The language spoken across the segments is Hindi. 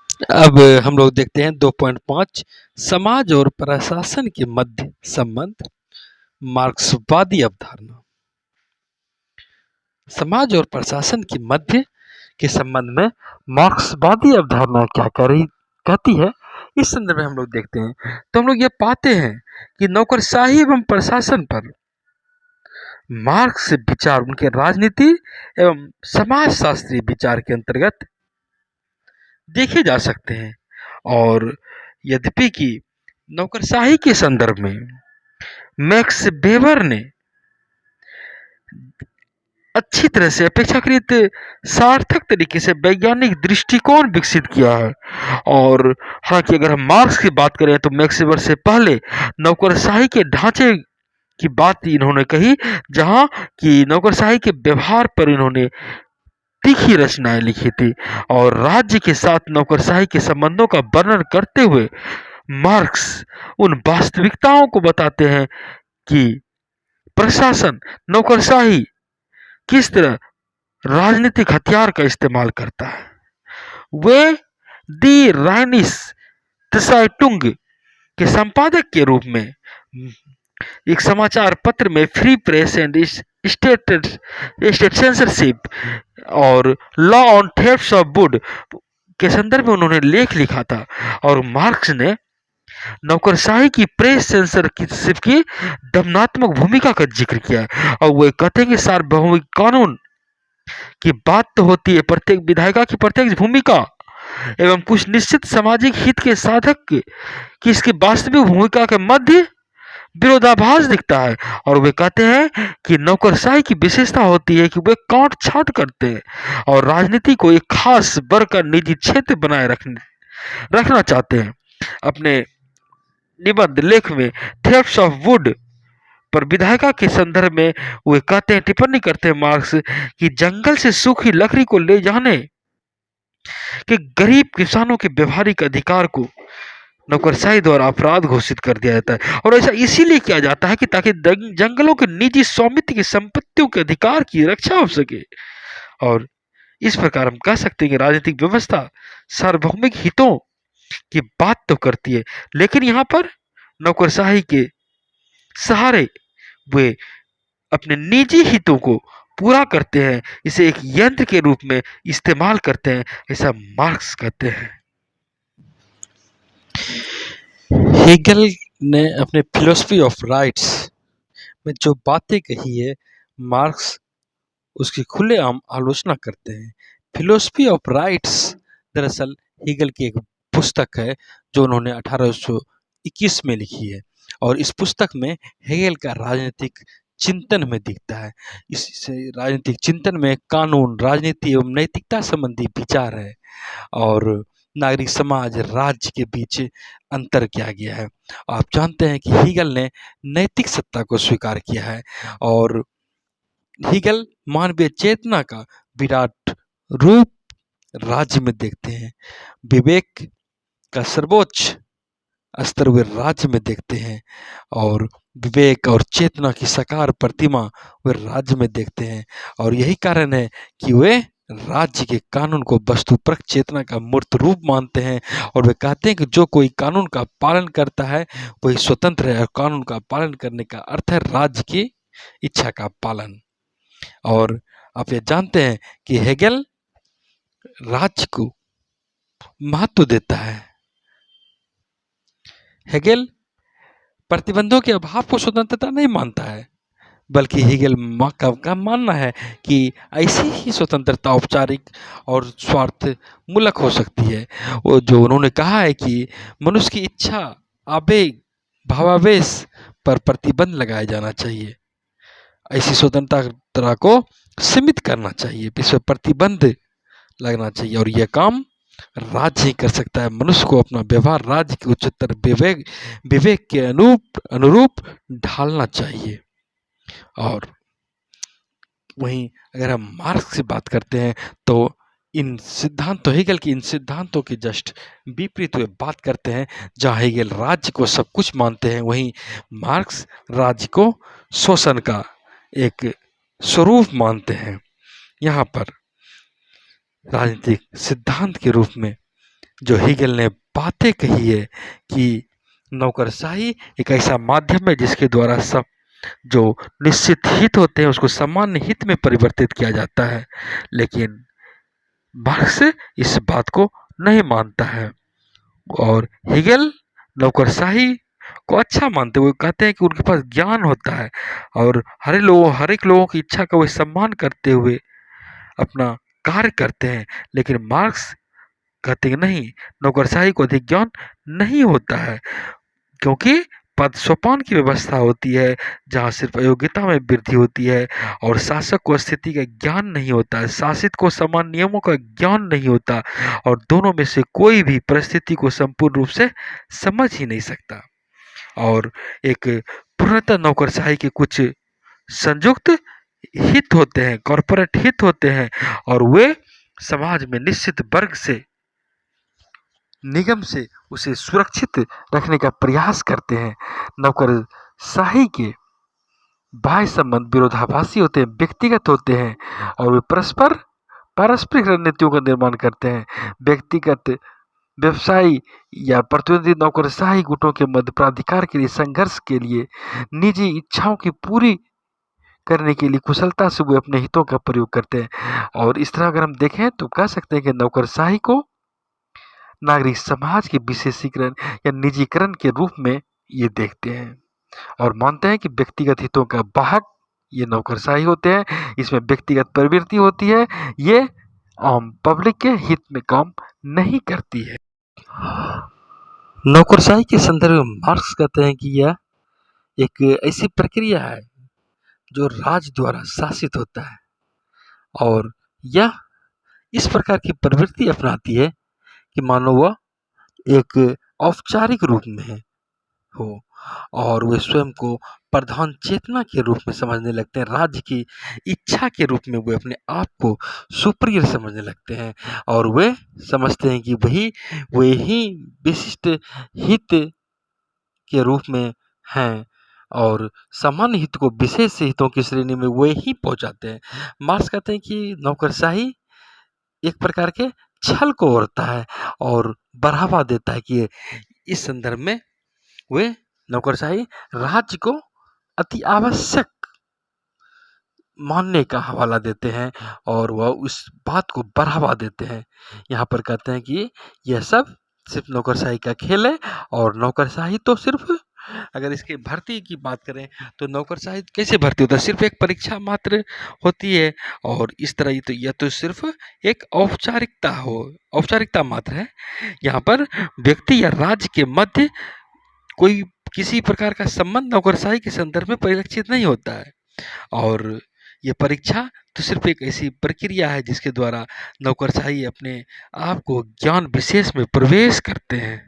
अब हम लोग देखते हैं 2.5 समाज और प्रशासन के मध्य संबंध। मार्क्सवादी अवधारणा समाज और प्रशासन के मध्य के संबंध में मार्क्सवादी अवधारणा क्या कह रही कहती है, इस संदर्भ में हम लोग देखते हैं तो हम लोग ये पाते हैं कि नौकरशाही एवं प्रशासन पर मार्क्स से विचार उनके राजनीति एवं समाजशास्त्री विचार के अंतर्गत देखे जा सकते हैं। और यद्यपि कि नौकरशाही के संदर्भ में मैक्स वेबर ने अच्छी तरह से अपेक्षाकृत सार्थक तरीके से वैज्ञानिक दृष्टिकोण विकसित किया है। और हालांकि अगर हम मार्क्स की बात करें तो मैक्स वेबर से पहले नौकरशाही के ढांचे की बात इन्होंने कही, जहां कि नौकरशाही के व्यवहार पर इन्होंने तीखी रचनाएं लिखी थी। और राज्य के साथ नौकरशाही के संबंधों का वर्णन करते हुए मार्क्स उन वास्तविकताओं को बताते हैं कि प्रशासन नौकरशाही किस तरह राजनीतिक हथियार का इस्तेमाल करता है। वे दी राइनिस तसाइटुंग के संपादक के रूप में एक समाचार पत्र में free press and state censorship और law on thefts of wood के संदर्भ में उन्होंने लेख लिखा था। और मार्क्स ने नौकरशाही की प्रेस सेंसरशिप की दमनात्मक भूमिका का जिक्र किया है। और वो कहते हैं कि सार्वभौमिक कानून की बात तो होती है, प्रत्येक विधायिका की प्रत्येक भूमिका एवं कुछ निश्चित सामाजिक हित के साधक की इसकी वास्तविक भूमिका के मध्य विरोधाभास दिखता है। और वे कहते हैं कि नौकरशाही की विशेषता होती है कि वे काट छाट करते हैं और राजनीति को एक खास वर्ग का निजी क्षेत्र बनाए रखना चाहते हैं। अपने निबंध लेख में थेफ्ट्स ऑफ वुड पर विधायिका के संदर्भ में वे कहते हैं, टिप्पणी करते हैं मार्क्स कि जंगल से सूखी लकड़ी को ले जाने के गरीब किसानों के व्यवहारिक अधिकार को नौकरशाही द्वारा अपराध घोषित कर दिया जाता है। और ऐसा इसीलिए किया जाता है कि ताकि जंगलों के निजी स्वामित्व की संपत्तियों के अधिकार की रक्षा हो सके। और इस प्रकार हम कह सकते हैं कि राजनीतिक व्यवस्था सार्वभौमिक हितों की बात तो करती है, लेकिन यहाँ पर नौकरशाही के सहारे वे अपने निजी हितों को पूरा करते हैं, इसे एक यंत्र के रूप में इस्तेमाल करते हैं, ऐसा मार्क्स कहते हैं। हेगल ने अपने फिलोसफी ऑफ राइट्स में जो बातें कही है, मार्क्स उसकी खुलेआम आलोचना करते हैं। फिलोसफी ऑफ राइट्स दरअसल हेगल की एक पुस्तक है जो उन्होंने 1821 में लिखी है। और इस पुस्तक में हेगल का राजनीतिक चिंतन में दिखता है। इस राजनीतिक चिंतन में कानून, राजनीति एवं नैतिकता संबंधी विचार है और नागरिक समाज, राज्य के बीच अंतर किया गया है। आप जानते हैं कि हेगल ने नैतिक सत्ता को स्वीकार किया है और हेगल मानवीय चेतना का विराट रूप राज्य में देखते हैं। विवेक का सर्वोच्च स्तर वे राज्य में देखते हैं और विवेक और चेतना की साकार प्रतिमा वे राज्य में देखते हैं। और यही कारण है कि वे राज्य के कानून को वस्तुपरक चेतना का मूर्त रूप मानते हैं। और वे कहते हैं कि जो कोई कानून का पालन करता है वही स्वतंत्र है और कानून का पालन करने का अर्थ है राज्य की इच्छा का पालन। और आप ये जानते हैं कि हेगल राज्य को महत्व देता है। हेगल प्रतिबंधों के अभाव को स्वतंत्रता नहीं मानता है, बल्कि हेगल का मानना है कि ऐसी ही स्वतंत्रता औपचारिक और स्वार्थ मूलक हो सकती है। वो जो उन्होंने कहा है कि मनुष्य की इच्छा, आवेग, भावावेश पर प्रतिबंध लगाया जाना चाहिए। ऐसी स्वतंत्रता को सीमित करना चाहिए, इस पर प्रतिबंध लगना चाहिए और यह काम राज्य ही कर सकता है। मनुष्य को अपना व्यवहार राज्य के उच्चतर विवेक के अनुरूप ढालना चाहिए। और वहीं अगर हम मार्क्स की बात करते हैं तो इन सिद्धांतों, हेगल की इन सिद्धांतों के जस्ट विपरीत वे बात करते हैं। जहाँ हेगल राज्य को सब कुछ मानते हैं, वहीं मार्क्स राज्य को शोषण का एक स्वरूप मानते हैं। यहाँ पर राजनीतिक सिद्धांत के रूप में जो हीगल ने बातें कही है कि नौकरशाही एक ऐसा माध्यम है जिसके द्वारा सब जो निश्चित हित होते हैं उसको सामान्य हित में परिवर्तित किया जाता है, लेकिन मार्क्स इस बात को नहीं मानता है। और हेगेल नौकरशाही को अच्छा मानते हुए कहते हैं कि उनके पास ज्ञान होता है और हर एक लोगों की इच्छा का वे सम्मान करते हुए अपना कार्य करते हैं, लेकिन मार्क्स कहते हैं कि नहीं, नौकरशाही को अधिक ज्ञान नहीं होता है क्योंकि पद सोपान की व्यवस्था होती है जहाँ सिर्फ अयोग्यता में वृद्धि होती है और शासक को स्थिति का ज्ञान नहीं होता है, शासित को समान नियमों का ज्ञान नहीं होता और दोनों में से कोई भी परिस्थिति को संपूर्ण रूप से समझ ही नहीं सकता। और एक पूर्णतः नौकरशाही के कुछ संयुक्त हित होते हैं, कॉरपोरेट हित होते हैं और वे समाज में निश्चित वर्ग से निगम से उसे सुरक्षित रखने का प्रयास करते हैं। नौकरशाही के बाह्य संबंध विरोधाभासी होते हैं, व्यक्तिगत होते हैं और वे पारस्परिक रणनीतियों का निर्माण करते हैं। व्यक्तिगत व्यवसायी या प्रतिनिधि नौकरशाही गुटों के मध्य प्राधिकार के लिए संघर्ष के लिए निजी इच्छाओं की पूरी करने के लिए कुशलता से वे अपने हितों का प्रयोग करते हैं। और इस तरह अगर हम देखें तो कह सकते हैं कि नौकरशाही को नागरिक समाज के विशेषीकरण या निजीकरण के रूप में ये देखते हैं और मानते हैं कि व्यक्तिगत हितों का वाहक ये नौकरशाही होते हैं, इसमें व्यक्तिगत प्रवृत्ति होती है, ये आम पब्लिक के हित में काम नहीं करती है। नौकरशाही के संदर्भ में मार्क्स कहते हैं कि यह एक ऐसी प्रक्रिया है जो राज द्वारा शासित होता है और यह इस प्रकार की प्रवृत्ति अपनाती है कि मानो वह एक औपचारिक रूप में हो और वे स्वयं को प्रधान चेतना के रूप में समझने लगते हैं, राज्य की इच्छा के रूप में वे अपने आप को सुपीरियर समझने लगते हैं और वे समझते हैं कि वे ही विशिष्ट हित के रूप में हैं और सामान्य हित को विशेष हितों की श्रेणी में वे ही पहुंचाते हैं। मार्क्स कहते हैं कि नौकरशाही एक प्रकार के छल को ओढ़ता है और बढ़ावा देता है कि इस संदर्भ में वे नौकरशाही राज्य को अति आवश्यक मानने का हवाला देते हैं और वह उस बात को बढ़ावा देते हैं। यहाँ पर कहते हैं कि यह सब सिर्फ नौकरशाही का खेल है और नौकरशाही तो सिर्फ अगर इसके भर्ती की बात करें तो नौकरशाही कैसे भर्ती होता है, सिर्फ एक परीक्षा मात्र होती है और इस तरह तो यह तो सिर्फ एक औपचारिकता मात्र है। यहाँ पर व्यक्ति या राज्य के मध्य कोई किसी प्रकार का संबंध नौकरशाही के संदर्भ में परिलक्षित नहीं होता है और ये परीक्षा तो सिर्फ एक ऐसी प्रक्रिया है जिसके द्वारा नौकरशाही अपने आप को ज्ञान विशेष में प्रवेश करते हैं।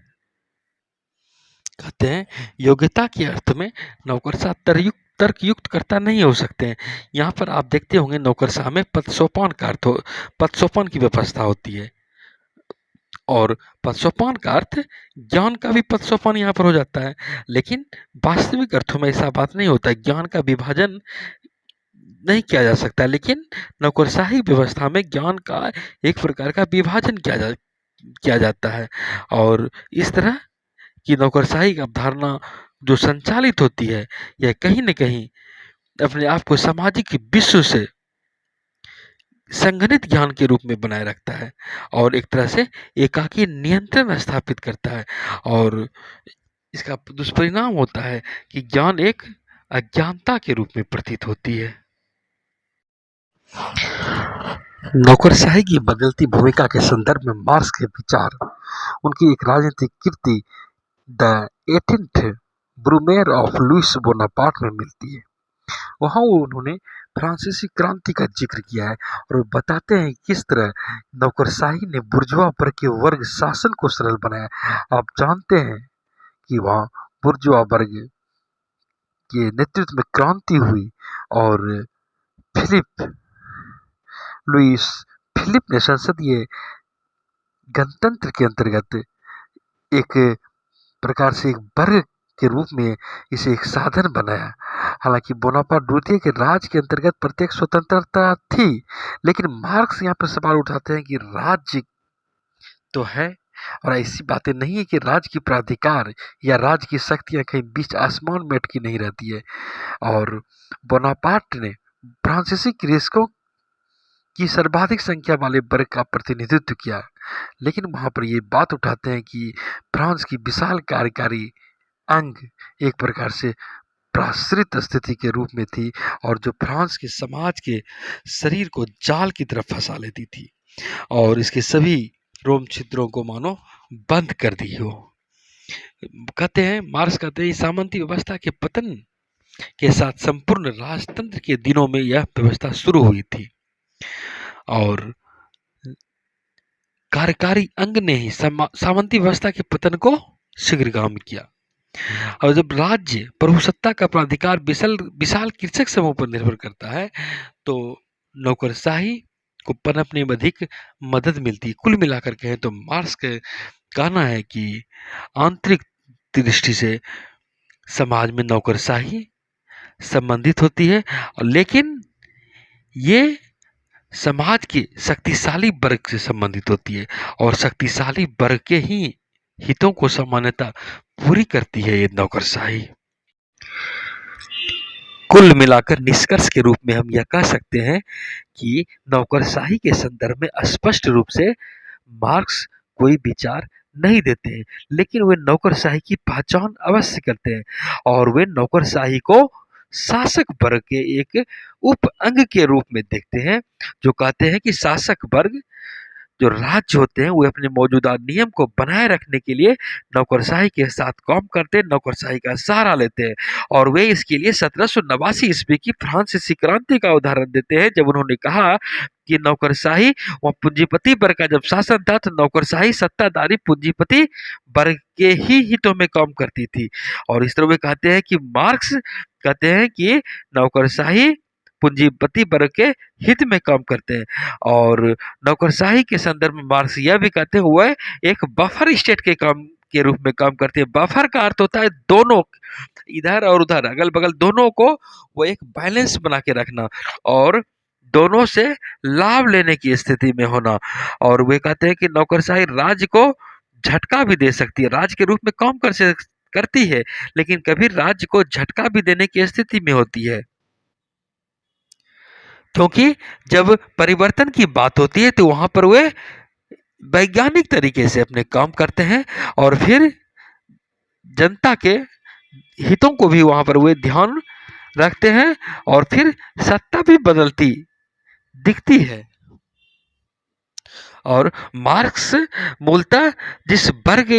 कहते हैं योग्यता के अर्थ में नौकरशाह तर्कयुक्त करता नहीं हो सकते हैं। यहाँ पर आप देखते होंगे नौकरशाह में पदसोपान की व्यवस्था होती है और पदसोपान का अर्थ ज्ञान का भी पदसोपान यहाँ पर हो जाता है, लेकिन वास्तविक अर्थों में ऐसा बात नहीं होता। ज्ञान का विभाजन नहीं किया जा सकता, लेकिन नौकरशाही व्यवस्था में ज्ञान का एक प्रकार का विभाजन किया जाता है और इस तरह की नौकरशाही की अवधारणा जो संचालित होती है यह कहीं न कहीं अपने आप को सामाजिक विश्व से संघनित ज्ञान के रूप में बनाए रखता है और एक तरह से एकाकी नियंत्रण स्थापित करता है और इसका दुष्परिणाम होता है कि ज्ञान एक अज्ञानता के रूप में प्रतीत होती है। नौकरशाही की बदलती भूमिका के संदर्भ में मार्क्स के विचार उनकी एक राजनीतिक कृति the 18th Brumaire of Louis Bonaparte में मिलती है। वहाँ उन्होंने फ्रांसीसी क्रांति का जिक्र किया है और वो बताते हैं किस तरह नौकरशाही ने बुर्जुआ वर्ग के वर्ग शासन को सरल बनाया। आप जानते हैं कि वहाँ बुर्जुआ वर्ग के नेतृत्व में क्रांति हुई और लुइस फिलिप ने संसदीय गणतंत्र के अंतर्गत एक प्रकार से एक वर्ग के रूप में इसे एक साधन बनाया। हालांकि बोनापार्ट द्वितीय के राज के अंतर्गत प्रत्येक स्वतंत्रता थी, लेकिन मार्क्स यहाँ पर सवाल उठाते हैं कि राज्य तो है और ऐसी बातें नहीं है कि राज्य की प्राधिकार या राज्य की शक्तियां कहीं बीच आसमान में अटकी नहीं रहती है। और बोनापार्ट ने फ्रांसीसी कृषकों की सर्वाधिक संख्या वाले वर्ग का प्रतिनिधित्व किया, लेकिन वहां पर ये बात उठाते हैं कि फ्रांस की विशाल कार्यकारी अंग एक प्रकार से प्राश्रित स्थिति के रूप में थी, और जो फ्रांस के समाज के शरीर को जाल की तरफ फंसा लेती थी और इसके सभी रोम छिद्रों को मानो बंद कर दी हो। कहते हैं, मार्क्स कहते हैं, सामंती व्यवस्था के पतन के साथ संपूर्ण राजतंत्र के दिनों में यह व्यवस्था शुरू हुई थी और कार्यकारी अंग ने ही सामंती व्यवस्था के पतन को शीघ्रगामी किया। और जब राज्य प्रभुसत्ता का प्राधिकार विशाल कृषक समूह पर निर्भर करता है तो नौकरशाही को पनपने में अधिक मदद मिलती है। कुल मिलाकर कहें तो मार्क्स का कहना है कि आंतरिक दृष्टि से समाज में नौकरशाही संबंधित होती है, लेकिन ये समाज के शक्तिशाली वर्ग से संबंधित होती है और शक्तिशाली वर्ग के ही हितों को सामान्यतः पूरी करती है ये नौकरशाही। कुल मिलाकर निष्कर्ष के रूप में हम यह कह सकते हैं कि नौकरशाही के संदर्भ में स्पष्ट रूप से मार्क्स कोई विचार नहीं देते हैं, लेकिन वे नौकरशाही की पहचान अवश्य करते हैं और वे नौकरशाही को शासक वर्ग के एक उप अंग के रूप में देखते हैं, जो कहते हैं कि शासक वर्ग जो राज्य होते हैं वे अपने मौजूदा नियम को बनाए रखने के लिए नौकरशाही के साथ काम करते हैं, नौकरशाही का सहारा लेते हैं। और वे इसके लिए 1789 ईस्वी की फ्रांसीसी क्रांति का उदाहरण देते हैं, जब उन्होंने कहा कि नौकरशाही व पूंजीपति वर्ग का जब शासन था तो नौकरशाही सत्ताधारी पूंजीपति वर्ग के ही हितों में काम करती थी। और इस तरह वे कहते हैं कि मार्क्स कहते हैं कि नौकरशाही पूंजीपति वर्ग के हित में काम करते हैं, और नौकरशाही के संदर्भ में मार्क्स यह भी कहते हुए एक बफर स्टेट के काम के रूप में काम करते हैं। बफर का अर्थ होता है दोनों, इधर और उधर, अगल बगल दोनों को वो एक बैलेंस बना के रखना और दोनों से लाभ लेने की स्थिति में होना। और वे कहते हैं कि नौकरशाही राज्य को झटका भी दे सकती है, राज्य के रूप में काम करती है, लेकिन कभी राज्य को झटका भी देने की स्थिति में होती है, क्योंकि जब परिवर्तन की बात होती है तो वहां पर वे वैज्ञानिक तरीके से अपने काम करते हैं और फिर जनता के हितों को भी वहां पर वे ध्यान रखते हैं और फिर सत्ता भी बदलती दिखती है। और मार्क्स मूलतः जिस वर्ग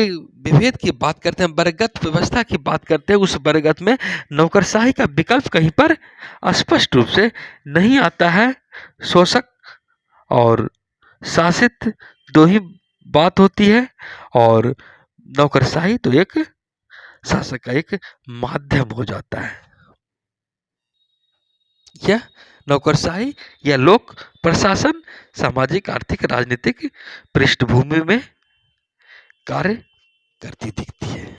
विभेद की बात करते हैं, वर्गगत व्यवस्था की बात करते हैं, उस वर्गगत में नौकरशाही का विकल्प कहीं पर स्पष्ट रूप से नहीं आता है। शोषक और शासित दो ही बात होती है और नौकरशाही तो एक शासक का एक माध्यम हो जाता है। यह नौकरशाही या लोक प्रशासन सामाजिक, आर्थिक, राजनीतिक पृष्ठभूमि में कार्य करती थी।